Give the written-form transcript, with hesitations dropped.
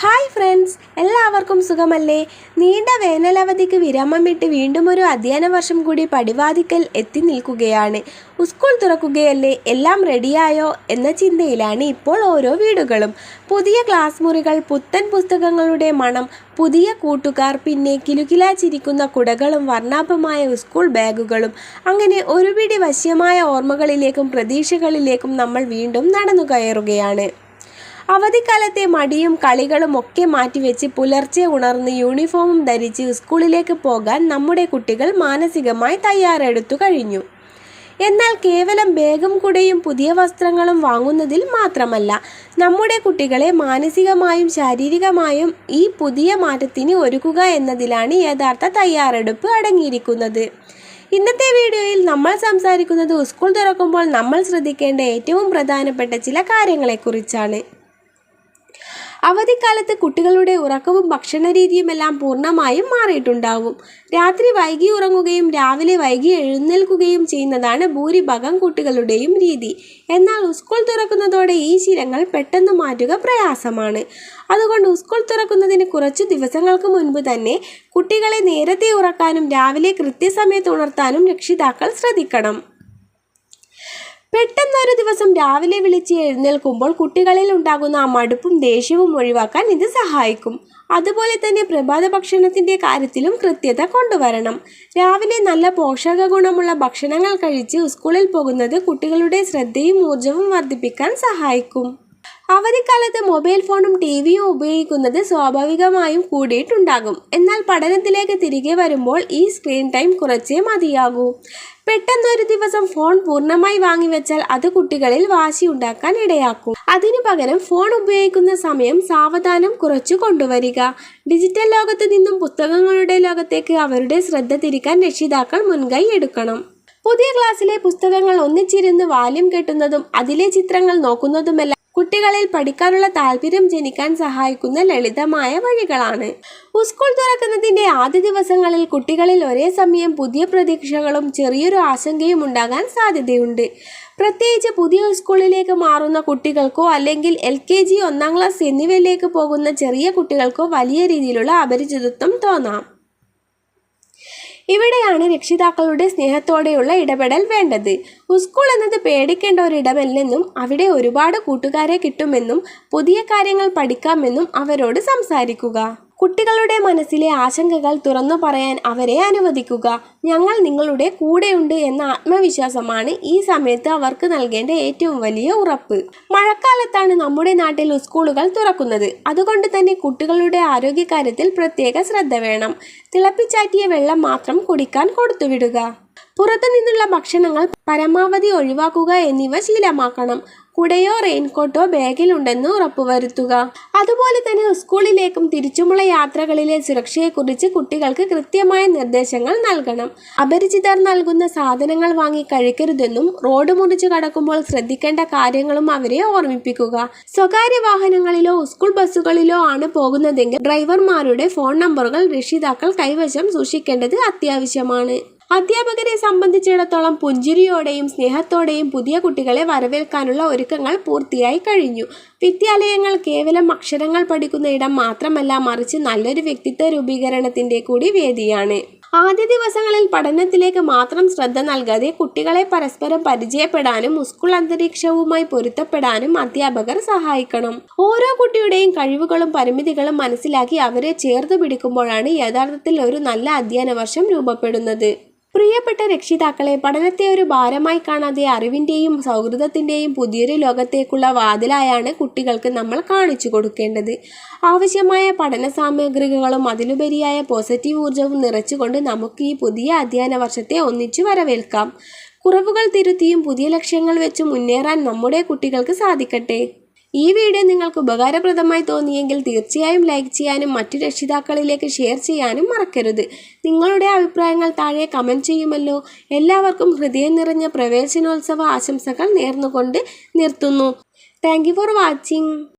Hi friends, എല്ലാവർക്കും സുഖമല്ലേ? നീണ്ട വേനലവധിക്ക് വിരാമമിട്ട് വീണ്ടും ഒരു അധ്യയന വർഷം കൂടി പടിവാതിക്കൽ എത്തി നിൽക്കുകയാണ്. സ്കൂൾ തുറക്കുകയല്ലേ, എല്ലാം റെഡിയായോ എന്ന ചിന്തയിലാണ് ഇപ്പോൾ ഓരോ വീടുകളും. പുതിയ ക്ലാസ് മുറികൾ, പുത്തൻ പുസ്തകങ്ങളുടെ മണം, പുതിയ കൂട്ടുകാർ, പിന്നെ കിലുകിലാ ചിരിക്കുന്ന കുടകളും വർണ്ണാഭമായ സ്കൂൾ ബാഗുകളും. അങ്ങനെ ഒരു പിടി വശ്യമായ ഓർമ്മകളിലേക്കും പ്രതീക്ഷകളിലേക്കും നമ്മൾ വീണ്ടും നടന്നു കയറുകയാണ്. അവധിക്കാലത്തെ മടിയും കളികളും ഒക്കെ മാറ്റിവെച്ച് പുലർച്ചെ ഉണർന്ന് യൂണിഫോമും ധരിച്ച് സ്കൂളിലേക്ക് പോകാൻ നമ്മുടെ കുട്ടികൾ മാനസികമായി തയ്യാറെടുത്തു കഴിഞ്ഞു. എന്നാൽ കേവലം ബാഗും കുടയും പുതിയ വസ്ത്രങ്ങളും വാങ്ങുന്നതിൽ മാത്രമല്ല, നമ്മുടെ കുട്ടികളെ മാനസികമായും ശാരീരികമായും ഈ പുതിയ മാറ്റത്തിന് ഒരുക്കുക എന്നതിലാണ് യഥാർത്ഥ തയ്യാറെടുപ്പ് അടങ്ങിയിരിക്കുന്നത്. ഇന്നത്തെ വീഡിയോയിൽ നമ്മൾ സംസാരിക്കുന്നത് സ്കൂൾ തുറക്കുമ്പോൾ നമ്മൾ ശ്രദ്ധിക്കേണ്ട ഏറ്റവും പ്രധാനപ്പെട്ട ചില കാര്യങ്ങളെക്കുറിച്ചാണ്. അവധിക്കാലത്ത് കുട്ടികളുടെ ഉറക്കവും ഭക്ഷണരീതിയുമെല്ലാം പൂർണ്ണമായും മാറിയിട്ടുണ്ടാവും. രാത്രി വൈകി ഉറങ്ങുകയും രാവിലെ വൈകി എഴുന്നേൽക്കുകയും ചെയ്യുന്നതാണ് ഭൂരിഭാഗം കുട്ടികളുടെയും രീതി. എന്നാൽ സ്കൂൾ തുറക്കുന്നതോടെ ഈ ശീലങ്ങൾ പെട്ടെന്ന് മാറ്റുക പ്രയാസമാണ്. അതുകൊണ്ട് സ്കൂൾ തുറക്കുന്നതിന് കുറച്ചു ദിവസങ്ങൾക്ക് മുൻപ് തന്നെ കുട്ടികളെ നേരത്തെ ഉറക്കാനും രാവിലെ കൃത്യസമയത്ത് ഉണർത്താനും രക്ഷിതാക്കൾ ശ്രദ്ധിക്കണം. പെട്ടെന്നൊരു ദിവസം രാവിലെ വിളിച്ച് എഴുന്നേൽക്കുമ്പോൾ കുട്ടികളിൽ ഉണ്ടാകുന്ന ആ മടുപ്പും ദേഷ്യവും ഒഴിവാക്കാൻ ഇത് സഹായിക്കും. അതുപോലെ തന്നെ പ്രഭാത ഭക്ഷണത്തിൻ്റെ കാര്യത്തിലും കൃത്യത കൊണ്ടുവരണം. രാവിലെ നല്ല പോഷക ഗുണമുള്ള ഭക്ഷണങ്ങൾ കഴിച്ച് സ്കൂളിൽ പോകുന്നത് കുട്ടികളുടെ ശ്രദ്ധയും ഊർജവും വർദ്ധിപ്പിക്കാൻ സഹായിക്കും. അവധിക്കാലത്ത് മൊബൈൽ ഫോണും ടിവിയും ഉപയോഗിക്കുന്നത് സ്വാഭാവികമായും കൂടിയിട്ടുണ്ടാകും. എന്നാൽ പഠനത്തിലേക്ക് തിരികെ വരുമ്പോൾ ഈ സ്ക്രീൻ ടൈം കുറച്ചേ മതിയാകൂ. പെട്ടെന്നൊരു ദിവസം ഫോൺ പൂർണ്ണമായി വാങ്ങിവെച്ചാൽ അത് കുട്ടികളിൽ വാശിയുണ്ടാക്കാൻ ഇടയാക്കും. അതിനു പകരം ഫോൺ ഉപയോഗിക്കുന്ന സമയം സാവധാനം കുറച്ചു കൊണ്ടുവരിക. ഡിജിറ്റൽ ലോകത്ത് നിന്നും പുസ്തകങ്ങളുടെ ലോകത്തേക്ക് അവരുടെ ശ്രദ്ധ തിരിക്കാൻ രക്ഷിതാക്കൾ മുൻകൈ എടുക്കണം. പുതിയ ക്ലാസ്സിലെ പുസ്തകങ്ങൾ ഒന്നിച്ചിരുന്ന് വാല്യം കെട്ടുന്നതും അതിലെ ചിത്രങ്ങൾ നോക്കുന്നതുമെല്ലാം കുട്ടികളിൽ പഠിക്കാനുള്ള താല്പര്യം ജനിക്കാൻ സഹായിക്കുന്ന ലളിതമായ വഴികളാണ്. സ്കൂൾ തുറക്കുന്നതിൻ്റെ ആദ്യ ദിവസങ്ങളിൽ കുട്ടികളിൽ ഒരേ സമയം പുതിയ പ്രതീക്ഷകളും ചെറിയൊരു ആശങ്കയും ഉണ്ടാകാൻ സാധ്യതയുണ്ട്. പ്രത്യേകിച്ച് പുതിയ സ്കൂളിലേക്ക് മാറുന്ന കുട്ടികൾക്കോ അല്ലെങ്കിൽ LKG, 1ാം ക്ലാസ് എന്നിവയിലേക്ക് പോകുന്ന ചെറിയ കുട്ടികൾക്കോ വലിയ രീതിയിലുള്ള അപരിചിതത്വം തോന്നാം. ഇവിടെയാണ് രക്ഷിതാക്കളുടെ സ്നേഹത്തോടെയുള്ള ഇടപെടൽ വേണ്ടത്. സ്കൂൾ എന്നത് പേടിക്കേണ്ട ഒരിടമല്ലെന്നും അവിടെ ഒരുപാട് കൂട്ടുകാരെ കിട്ടുമെന്നും പുതിയ കാര്യങ്ങൾ പഠിക്കാമെന്നും അവരോട് സംസാരിക്കുക. കുട്ടികളുടെ മനസ്സിലെ ആശങ്കകൾ തുറന്നു പറയാൻ അവരെ അനുവദിക്കുക. ഞങ്ങൾ നിങ്ങളുടെ കൂടെയുണ്ട് എന്ന ആത്മവിശ്വാസമാണ് ഈ സമയത്ത് അവർക്ക് നൽകേണ്ട ഏറ്റവും വലിയ ഉറപ്പ്. മഴക്കാലത്താണ് നമ്മുടെ നാട്ടിൽ സ്കൂളുകൾ തുറക്കുന്നത്. അതുകൊണ്ട് തന്നെ കുട്ടികളുടെ ആരോഗ്യകാര്യത്തിൽ പ്രത്യേക ശ്രദ്ധ വേണം. തിളപ്പിച്ചാറ്റിയ വെള്ളം മാത്രം കുടിക്കാൻ കൊടുത്തുവിടുക. പുറത്തു നിന്നുള്ള ഭക്ഷണങ്ങൾ പരമാവധി ഒഴിവാക്കുക എന്നിവ ശീലമാക്കണം. കുടയോ റെയിൻകോട്ടോ ബാഗിലുണ്ടെന്ന് ഉറപ്പുവരുത്തുക. അതുപോലെ തന്നെ സ്കൂളിലേക്കും തിരിച്ചുമുള്ള യാത്രകളിലെ സുരക്ഷയെക്കുറിച്ച് കുട്ടികൾക്ക് കൃത്യമായ നിർദ്ദേശങ്ങൾ നൽകണം. അപരിചിതർ നൽകുന്ന സാധനങ്ങൾ വാങ്ങി കഴിക്കരുതെന്നും റോഡ് മുറിച്ചു കടക്കുമ്പോൾ ശ്രദ്ധിക്കേണ്ട കാര്യങ്ങളും അവരെ ഓർമ്മിപ്പിക്കുക. സ്വകാര്യ വാഹനങ്ങളിലോ സ്കൂൾ ബസ്സുകളിലോ ആണ് പോകുന്നതെങ്കിൽ ഡ്രൈവർമാരുടെ ഫോൺ നമ്പറുകൾ രക്ഷിതാക്കൾ കൈവശം സൂക്ഷിക്കേണ്ടത് അത്യാവശ്യമാണ്. അധ്യാപകരെ സംബന്ധിച്ചിടത്തോളം പുഞ്ചിരിയോടെയും സ്നേഹത്തോടെയും പുതിയ കുട്ടികളെ വരവേൽക്കാനുള്ള ഒരുക്കങ്ങൾ പൂർത്തിയായി കഴിഞ്ഞു. വിദ്യാലയങ്ങൾ കേവലം അക്ഷരങ്ങൾ പഠിക്കുന്ന ഇടം മാത്രമല്ല, മറിച്ച് നല്ലൊരു വ്യക്തിത്വ രൂപീകരണത്തിൻ്റെ കൂടി വേദിയാണ്. ആദ്യ ദിവസങ്ങളിൽ പഠനത്തിലേക്ക് മാത്രം ശ്രദ്ധ നൽകാതെ കുട്ടികളെ പരസ്പരം പരിചയപ്പെടാനും സ്കൂൾ അന്തരീക്ഷവുമായി പൊരുത്തപ്പെടാനും അധ്യാപകർ സഹായിക്കണം. ഓരോ കുട്ടിയുടെയും കഴിവുകളും പരിമിതികളും മനസ്സിലാക്കി അവരെ ചേർത്ത് പിടിക്കുമ്പോഴാണ് യഥാർത്ഥത്തിൽ ഒരു നല്ല അധ്യയന വർഷം രൂപപ്പെടുന്നത്. പ്രിയപ്പെട്ട രക്ഷിതാക്കളെ, പഠനത്തെ ഒരു ഭാരമായി കാണാതെ അറിവിൻ്റെയും സൗഹൃദത്തിൻ്റെയും പുതിയൊരു ലോകത്തേക്കുള്ള വാതിലായാണ് കുട്ടികൾക്ക് നമ്മൾ കാണിച്ചു കൊടുക്കേണ്ടത്. ആവശ്യമായ പഠന സാമഗ്രികളും അതിലുപരിയായ പോസിറ്റീവ് ഊർജ്ജവും നിറച്ചുകൊണ്ട് നമുക്ക് ഈ പുതിയ അധ്യയന വർഷത്തെ ഒന്നിച്ചു വരവേൽക്കാം. കുറവുകൾ തിരുത്തിയും പുതിയ ലക്ഷ്യങ്ങൾ വെച്ച് മുന്നേറാൻ നമ്മുടെ കുട്ടികൾക്ക് സാധിക്കട്ടെ. ഈ വീഡിയോ നിങ്ങൾക്ക് ഉപകാരപ്രദമായി തോന്നിയെങ്കിൽ തീർച്ചയായും ലൈക്ക് ചെയ്യാനും മറ്റു രക്ഷിതാക്കളിലേക്ക് ഷെയർ ചെയ്യാനും മറക്കരുത്. നിങ്ങളുടെ അഭിപ്രായങ്ങൾ താഴെ കമൻറ്റ് ചെയ്യുമല്ലോ. എല്ലാവർക്കും ഹൃദയം നിറഞ്ഞ പ്രവേശനോത്സവ ആശംസകൾ നേർന്നുകൊണ്ട് നിർത്തുന്നു. Thank you for watching.